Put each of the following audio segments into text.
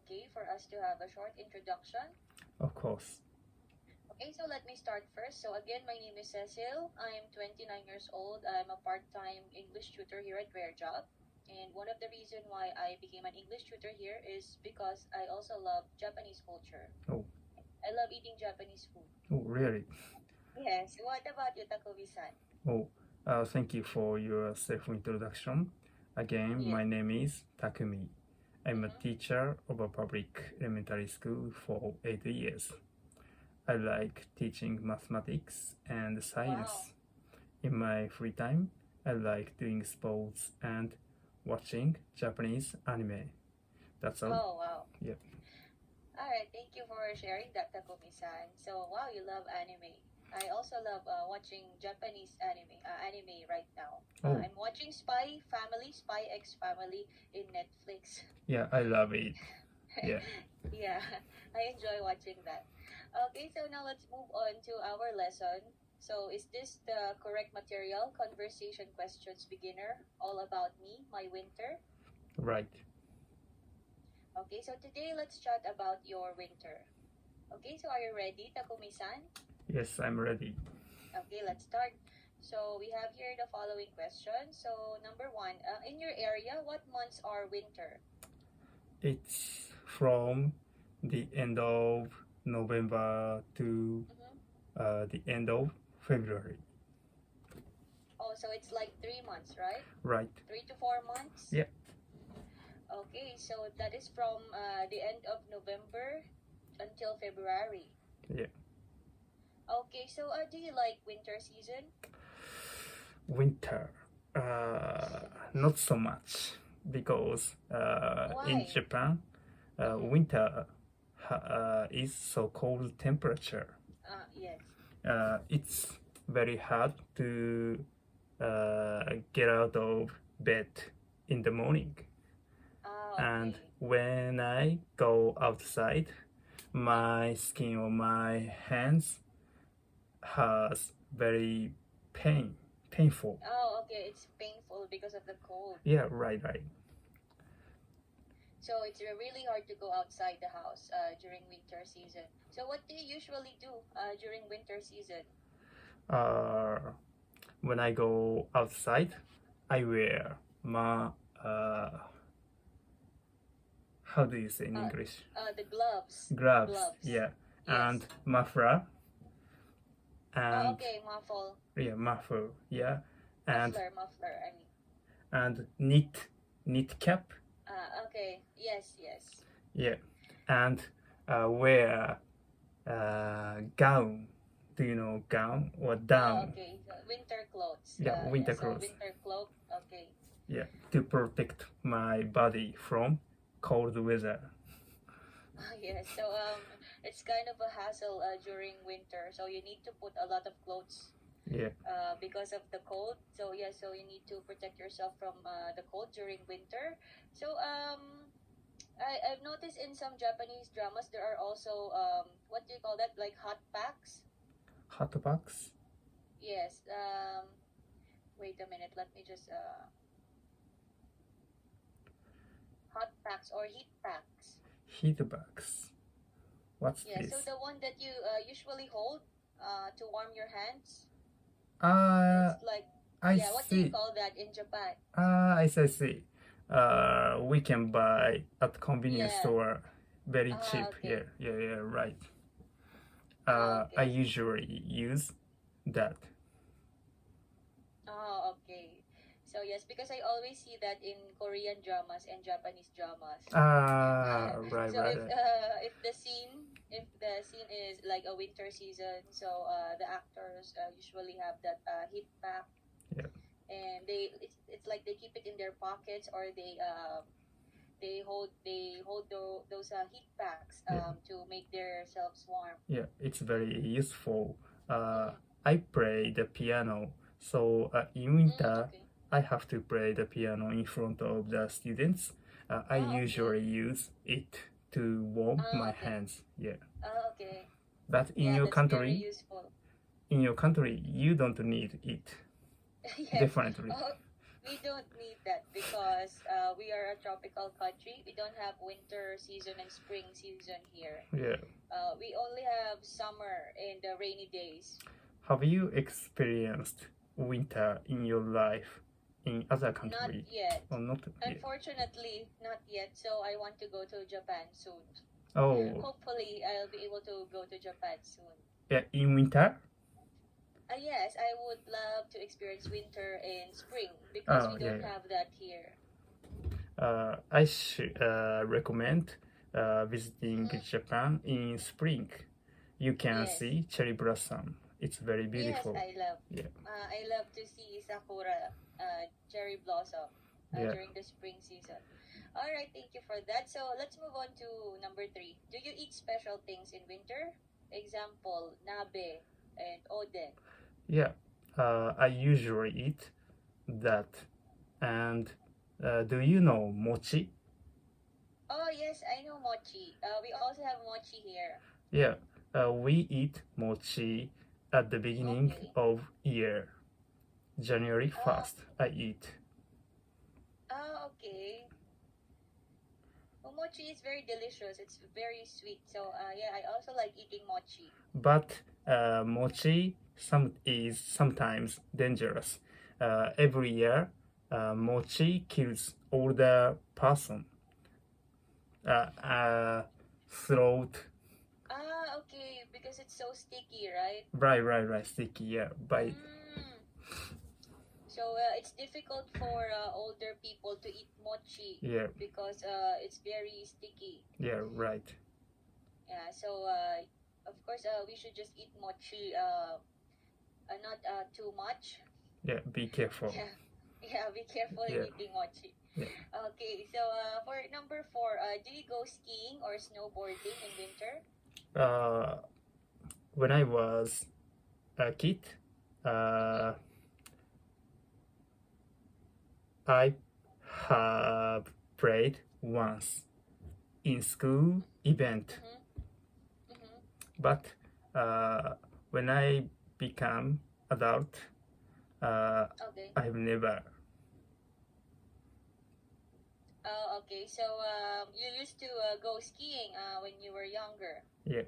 okay for us to have a short introduction? Of course. Okay, so let me start first. So again, my name is Cecil. I'm 29 years old. I'm a part-time English tutor here at Rare Job. And one of the reason why I became an English tutor here is because I also love Japanese culture. Oh, I love eating Japanese food. oh really? Yes. What about you, Takumi-san? Oh, thank you for your self-introduction. Again, Yes. my name is Takumi. I'm a Mm-hmm. teacher of a public elementary school for 8 years. I like teaching mathematics and Wow. science. In my free time, I like doing sports and watching Japanese anime. That's all. Oh, wow. Yep. All right. Thank you for sharing that, Takumi-san. So, wow, you love anime. I also love watching Japanese anime right now. Oh, I'm watching Spy Family, Spy X Family in Netflix. yeah, I love it. Yeah. Yeah, I enjoy watching that. Okay, so now let's move on to our lesson. So, is this the correct material? Conversation questions beginner, all about me, my winter. Right. Okay, so today let's chat about your winter. Okay, so are you ready, Takumi-san? Yes, I'm ready. Okay, let's start. So we have here the following question. So number one, in your area, what months are winter? It's from the end of November to Mm-hmm. the end of February. Oh, so it's like 3 months, right? Right. 3 to 4 months? Yeah. Okay, so that is from the end of November until February. Yeah. Okay, so do you like winter season? Winter. Not so much because in Why? Japan, Mm-hmm. winter is so cold temperature. Yes. It's very hard to get out of bed in the morning. And Okay. when I go outside, my skin on my hands has very painful. Oh, okay. It's painful because of the cold. Yeah, right. So it's really hard to go outside the house during winter season. So what do you usually do during winter season? Uh, when I go outside, I wear my how do you say in English? The gloves. Gloves. Gloves. Yeah, Yes. and muffler Oh, and okay. Muffle. yeah, muffler. Yeah, and Muffler. I mean. and knit cap. Okay. Yes. Yeah, and wear gown. Do you know gown or down? Okay. So winter clothes. Yeah, winter So clothes. winter cloak. Okay. Yeah, to protect my body from cold weather. Yes. So it's kind of a hassle during winter. So you need to put a lot of clothes Yeah, because of the cold. So yeah, so you need to protect yourself from the cold during winter. So I've noticed in some Japanese dramas there are also what do you call that? Like hot packs. hot box, Yes. Wait a minute. Let me just hot packs or heat packs. heat box. What's Yeah. this? So the one that you usually hold to warm your hands. Uh, It's like I yeah. What do you see. call that in Japan? I see. We can buy at convenience Yeah. store very cheap. Okay. Yeah, right. Ah, I okay. usually use that. Oh, okay. So yes, because I always see that in Korean dramas and Japanese dramas. Right. So if the scene is like a winter season, so the actors usually have that heat pack, Yeah. and it's like they keep it in their pockets or they hold those heat packs Yeah. to make themselves warm. Yeah, it's very useful. Mm-hmm. I play the piano, so in winter Okay. I have to play the piano in front of the students. I Oh, usually okay. use it to warm my Okay. hands. Yeah, Oh, okay. but Yeah, that's very useful. in your country, you don't need it. Yes. Definitely. Oh, we don't need that because we are a tropical country. We don't have winter season and spring season here. Yeah. We only have summer and the rainy days. Have you experienced winter in your life in other Not country yet. or not yet? Unfortunately, not yet. So I want to go to Japan soon. Oh, Hopefully, I'll be able to go to Japan soon. yeah, in winter? Yes, I would love to experience winter and spring because we Yeah, don't yeah. have that here. I should recommend visiting Mhm. Japan in spring. You can Yes. see cherry blossom. It's very Yes, beautiful. I love. Yeah. I love to see sakura, cherry blossom Yeah. during the spring season. All right, thank you for that. So let's move on to number 3. Do you eat special things in winter? Example, nabe and oden. Yeah. I usually eat that. And do you know mochi? Oh yes, I know mochi. We also have mochi here. Yeah. We eat mochi at the beginning Okay. of year. January 1st, I eat. Okay. Well, mochi is very delicious. It's very sweet. So yeah, I also like eating mochi. But mochi is sometimes dangerous. Every year, mochi kills older person. Throat. Okay, because it's so sticky, right? Right, sticky. Yeah, by So it's difficult for older people to eat mochi yeah, because it's very sticky. yeah, right. Yeah. So of course we should just eat mochi. Not too much. Yeah, be careful. Yeah. Yeah. Be careful in Yeah. eating mochi. Yeah. Okay. So for number 4, do you go skiing or snowboarding in winter? When I was a kid, I have played once in school event, but when I become adult, Okay. I have never. Okay. So you used to go skiing when you were younger. Yeah.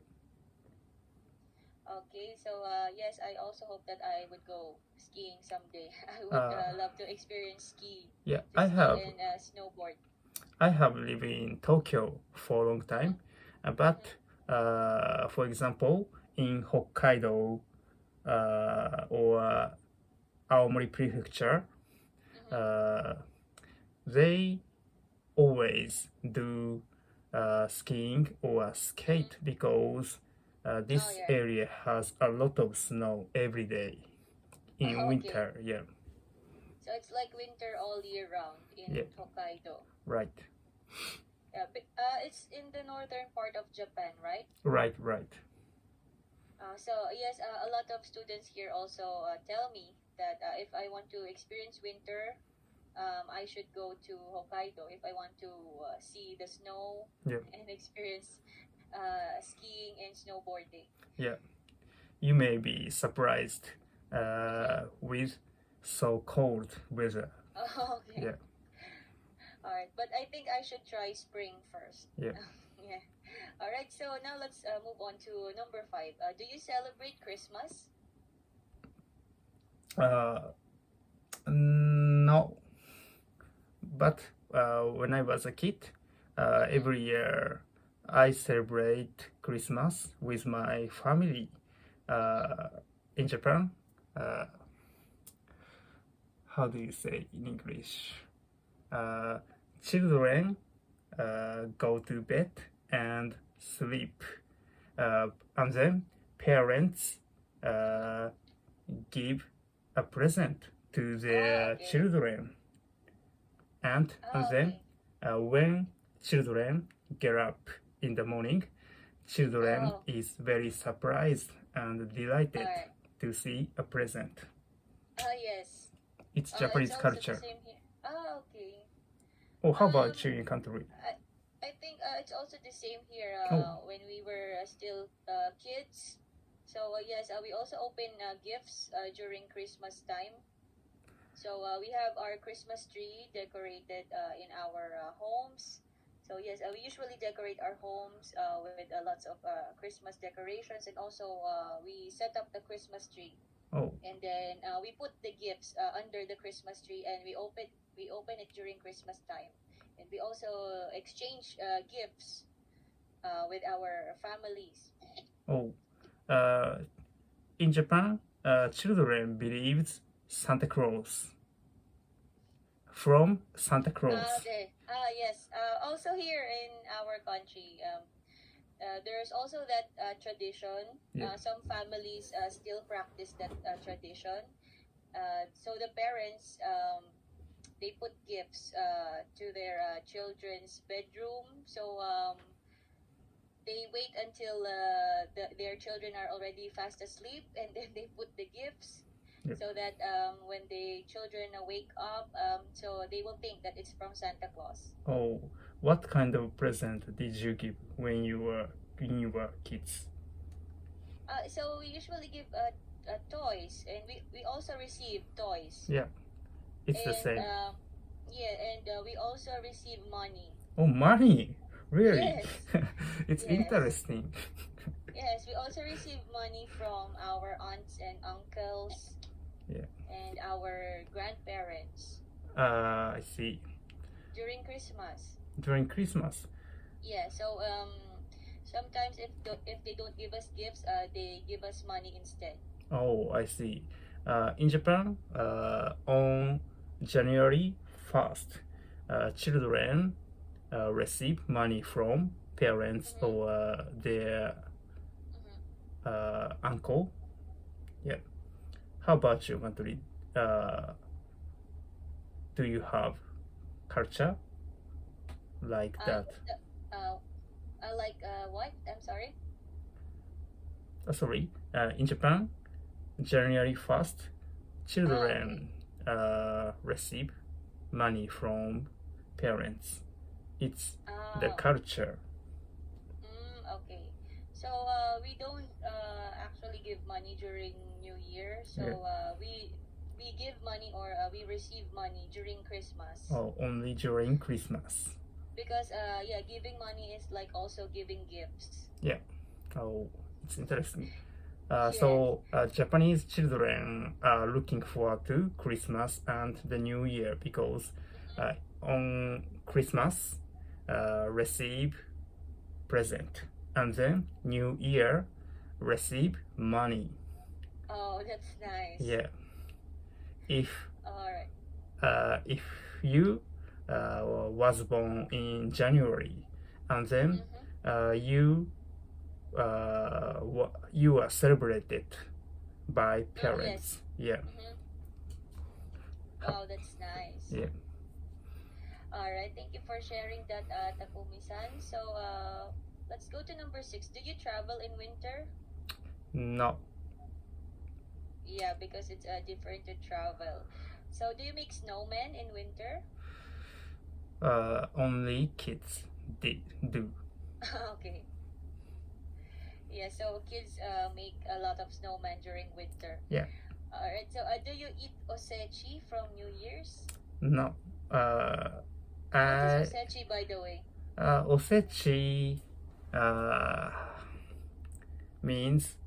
Okay. So yes, I also hope that I would go skiing someday. I would love to experience ski. Yeah, To I ski have. and snowboard. I have lived in Tokyo for a long time, but for example, in Hokkaido or Aomori Prefecture, they always do skiing or skate because this area has a lot of snow every day in winter. Yeah. So it's like winter all year round in Hokkaido. Right. It's in the northern part of Japan, right? Right. So yes, a lot of students here also tell me that if I want to experience winter, I should go to Hokkaido if I want to see the snow and experience skiing and snowboarding. Yeah, you may be surprised with so cold weather. Okay. Yeah. All right, but I think I should try spring first. Yeah. Yeah. All right, so now let's move on to number 5. Do you celebrate Christmas? No, but when I was a kid, every year I celebrate Christmas with my family. In Japan, how do you say in English? Children go to bed and sleep, and then parents give a present to their children, and then when children get up in the morning, children is very surprised and delighted to see a present. Yes. It's Japanese it's culture. Also the same here. Okay. Oh, how about you in country? I think it's also the same here when we were still kids. So yes, we also open gifts during Christmas time. So we have our Christmas tree decorated in our homes. So yes, we usually decorate our homes with lots of Christmas decorations, and also we set up the Christmas tree, Oh, and then we put the gifts under the Christmas tree, and we open it during Christmas time, and we also exchange gifts with our families. oh. In Japan, children believes Santa Claus from Santa Claus. Okay. Yes. Also here in our country, there's also that tradition. Yeah. Some families still practice that tradition. So the parents, they put gifts to their children's bedroom. So they wait until their children are already fast asleep, and then they put the gifts. Yep. So that when the children wake up, so they will think that it's from Santa Claus. Oh, what kind of present did you give when you were kids? So we usually give toys, and we also receive toys. Yeah, it's the And same. yeah, and we also receive money. Oh, money! Really? Yes. It's Yes. interesting. Yes, we also receive money from our aunts and uncles. Yeah. And our grandparents I see. during Christmas. During Christmas. Yeah, so sometimes if they don't give us gifts, they give us money instead. Oh, I see. In Japan, on January 1st, children receive money from parents Mhm. or their Mhm. uncle. Yeah. How about your country? Do you have culture like that? Like what? I'm sorry. Sorry. In Japan, January 1st, children receive money from parents. It's the culture. Okay. So we don't actually give money during New Year. So Yeah. we give money, or we receive money during Christmas. Oh, only during Christmas. Because yeah, giving money is like also giving gifts. Oh, it's interesting. Yes. So Japanese children are looking forward to Christmas and the New Year because on Christmas receive present, and then New Year receive money. Oh, that's nice. Yeah. If All right. if you was born in January, and then you are celebrated by parents. Yes. Wow, that's nice. Yeah. All right. Thank you for sharing that, Takumi-san. So let's go to number 6. Do you travel in winter? No. Yeah, because it's different to travel. So do you make snowmen in winter? Only kids do. Okay. Yeah, so kids make a lot of snowmen during winter. Yeah. All right. So do you eat osechi from New Year's? No. What is osechi, by the way? Osechi means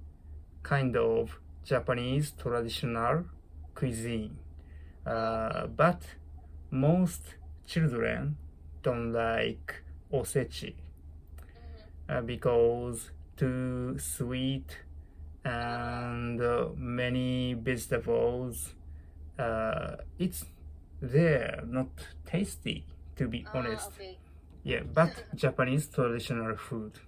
kind of Japanese traditional cuisine. But most children don't like osechi because too sweet and many vegetables. It's there not tasty, to be honest. Okay. Yeah, but Japanese traditional food.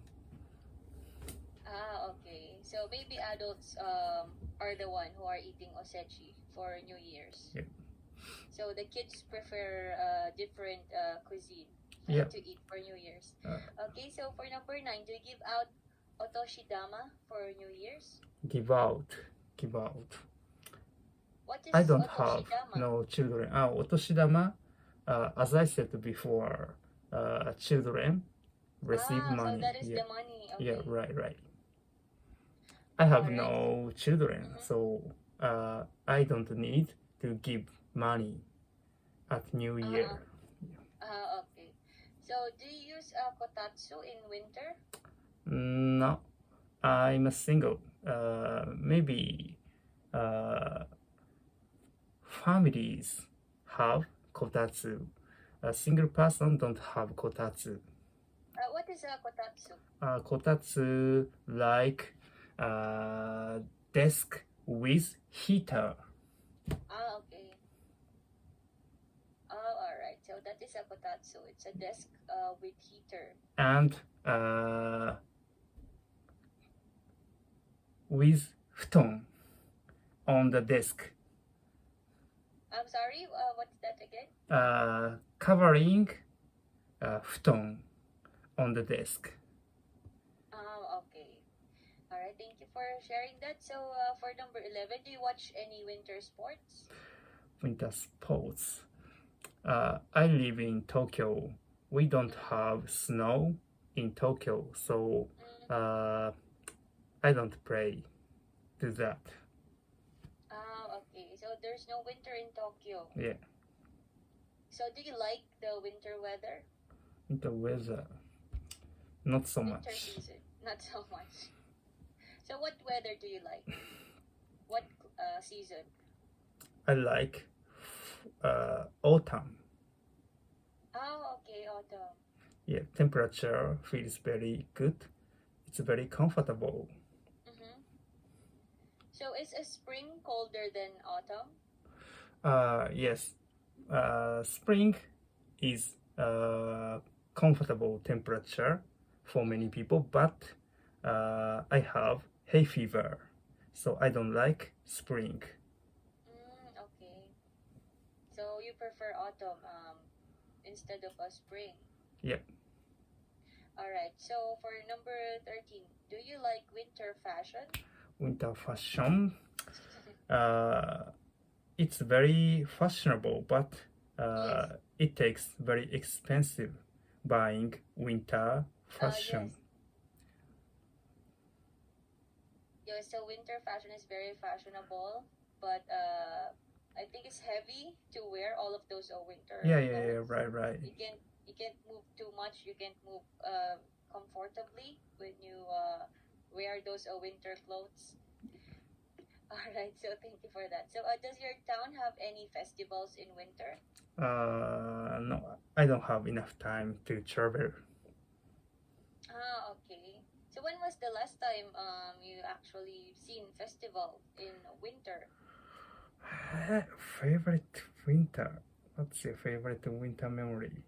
Okay. So maybe adults are the one who are eating osechi for New Year's. Yeah. So the kids prefer different cuisine to eat for New Year's. Okay, so for number 9, do you give out otoshidama for New Year's? Give out. What is I don't otoshidama? have no children. Otoshidama, as I said before, children receive money. So that is the money. Okay. Yeah, right. I have no children, so I don't need to give money at New Year. Okay. So, do you use kotatsu in winter? No, I'm single. Maybe families have kotatsu. A single person don't have kotatsu. What is kotatsu? Kotatsu like desk with heater. Okay. Alright. So that is a kotatsu. It's a desk with heater. And with futon on the desk. I'm sorry, what's that again? Covering futon on the desk. Okay. Alright, thank you for sharing that. So, for number 11, do you watch any winter sports? Winter sports. I live in Tokyo. We don't have snow in Tokyo, so I don't play to that. Okay. So there's no winter in Tokyo. Yeah. So do you like the winter weather? Winter weather, not so Winter much. season, not so much. So what weather do you like? What season? I like autumn. Okay, autumn. Yeah, temperature feels very good. It's very comfortable. So is a spring colder than autumn? Yes. Spring is comfortable temperature for many people, but I have hay fever, so I don't like spring. Okay. So you prefer autumn instead of a spring? Yep. Alright, so for number 13, do you like winter fashion? Winter fashion. It's very fashionable, but Yes. it takes very expensive buying winter fashion. Yes, so winter fashion is very fashionable, but I think it's heavy to wear all of those winter clothes. Right. You can't move too much. You can't move comfortably when you wear those winter clothes. All right, so thank you for that. So, does your town have any festivals in winter? No, I don't have enough time to travel. Okay. So, when was the last time you actually seen festival in winter? Favorite winter. What's your favorite winter memory?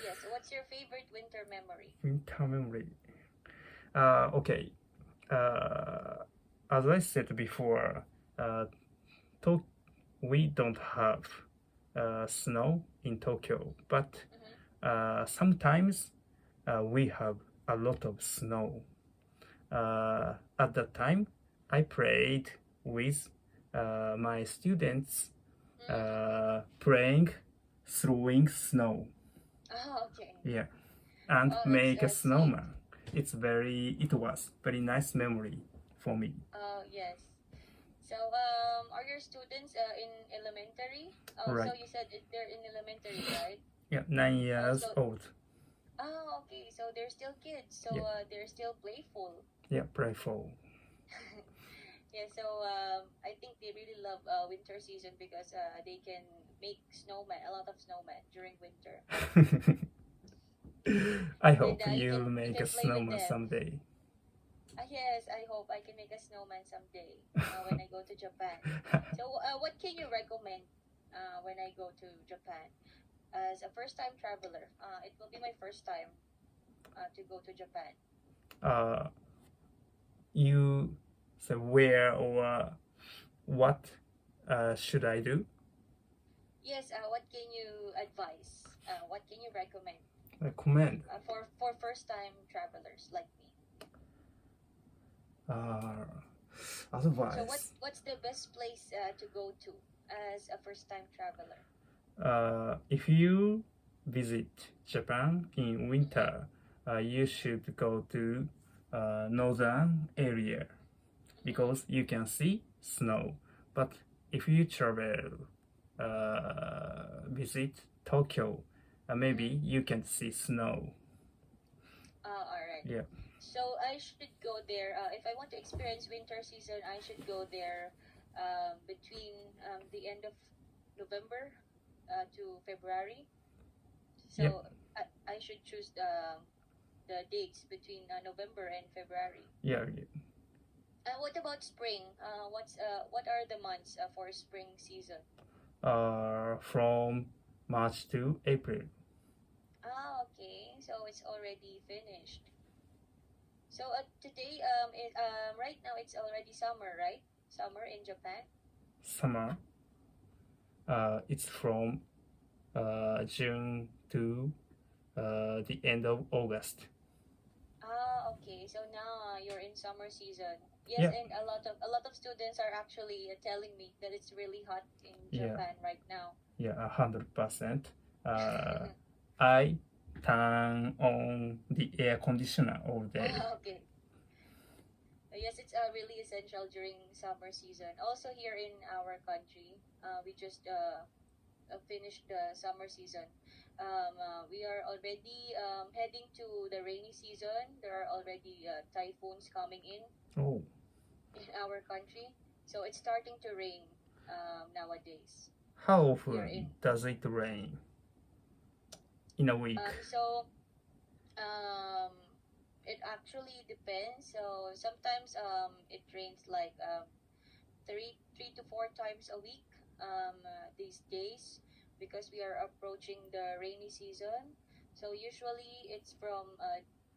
Yes. What's your favorite winter memory? Winter memory. Okay. As I said before, we don't have snow in Tokyo, but sometimes we have a lot of snow. At that time, I played with my students playing throwing snow. Okay. Yeah, and Oh, make a that's snowman. It was very nice memory for me. Yes. So, are your students in elementary? Right. So you said they're in elementary, right? Yeah, 9 years so- old. Okay. So they're still kids. So Yeah. they're still playful. Yeah, playful. Yeah. So I think they really love winter season because they can make snowman, a lot of snowman during winter. I hope And, you you'll can- make you a can play with snowman them. someday. Yes, I hope I can make a snowman someday when I go to Japan. So, what can you recommend when I go to Japan? As a first-time traveler, it will be my first time to go to Japan. You say where or what should I do? Yes, what can you advise? What can you recommend Recommend. For first-time travelers like me? Advice. So, what's the best place to go to as a first-time traveler? If you visit Japan in winter, you should go to northern area because you can see snow. But if you travel visit Tokyo, maybe Mm. you can see snow. All right. Yeah. So I should go there. If I want to experience winter season, I should go there between the end of November to February. Yep. So I should choose the dates between November and February. Yeah. What about spring? What are the months for spring season? From March to April. Okay. So it's already finished. So today, right now it's already summer, right? Summer in Japan. Summer. It's from June to the end of August. Okay. So now you're in summer season. Yes, Yeah. and a lot of students are actually telling me that it's really hot in Yeah. Japan right now. Yeah, 100%. I turn on the air conditioner all day. Okay. Yes, it's really essential during summer season. Also here in our country, we just finished the summer season. We are already heading to the rainy season. There are already typhoons coming Oh, in our country, so it's starting to rain nowadays how here in. often does it rain in a week? So um, it actually depends. So sometimes it rains like three to four times a week these days because we are approaching the rainy season. So usually it's from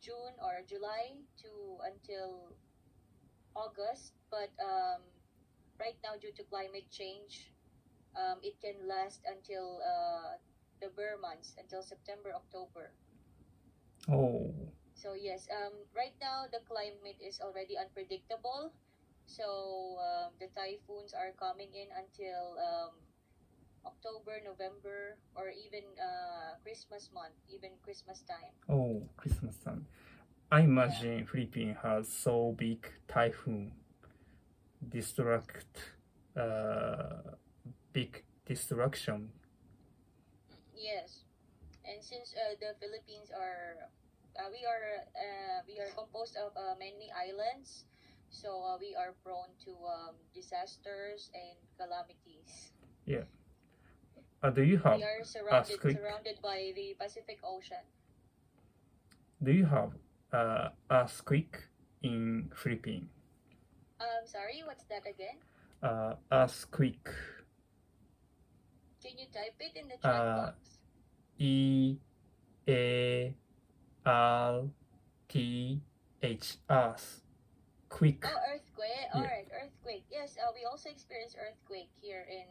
June or July to until August, but right now due to climate change, it can last until the bare months until September, October. Oh, So yes, right now the climate is already unpredictable. So the typhoons are coming in until October, November, or even Christmas month, even Christmas time. oh, Christmas time. I Yeah. imagine Philippines has so big typhoon destruct, big destruction. Yes. And since the Philippines are, we are composed of many islands, so we are prone to disasters and calamities. Yeah. Do you have We are surrounded earthquake? surrounded by the Pacific Ocean. Do you have earthquake in Philippines? Sorry, what's that again? Earthquake. Can you type it in the chat box? E A R T H earth. Quick. Oh, earthquake. All Yeah. right, earthquake. Yes, we also experience earthquake here in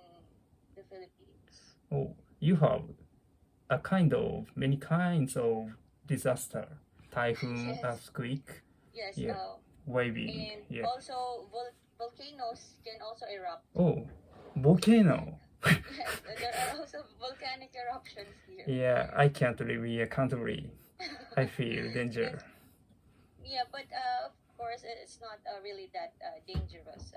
the Philippines. Oh, you have a kind of many kinds of disaster. Typhoon, Yes. earthquake, Yes. yeah, waving, And yeah. also volcanoes can also erupt. Oh, volcano. Yes, there are also volcanic eruptions here. Yeah, I can't live in a country. I feel Yes. danger. Yeah, but of course it's not really that dangerous.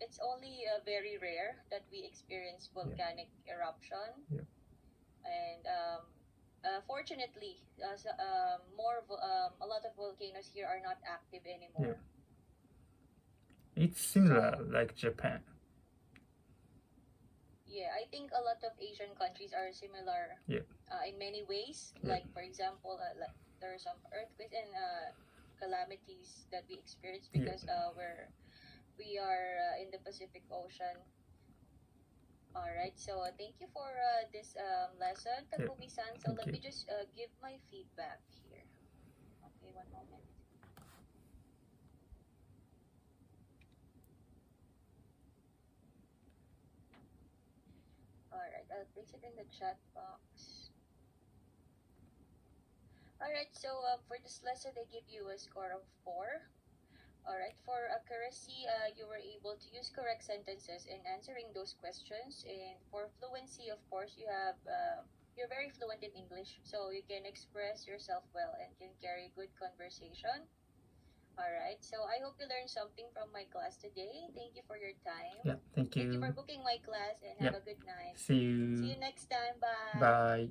It's only very rare that we experience volcanic eruption, Yeah. and fortunately, a lot of volcanoes here are not active anymore. It's similar So like Japan. yeah, I think a lot of Asian countries are similar Yeah. in many ways. Yeah. Like for example, like there are some earthquakes and calamities that we experience because we are in the Pacific Ocean. All right, so thank you for this lesson, Takumi-san. So Thank let you. me just give my feedback here. Okay, one moment. All right, I'll place it in the chat box. All right, so for this lesson, they give you a score of 4. All right, for accuracy, you were able to use correct sentences in answering those questions. And for fluency, of course, you're very fluent in English, so you can express yourself well and can carry good conversation. All right. So I hope you learned something from my class today. Thank you for your time. Yeah, thank Thank you you. for booking my class and Yep. have a good night. See you. See you next time. Bye. Bye.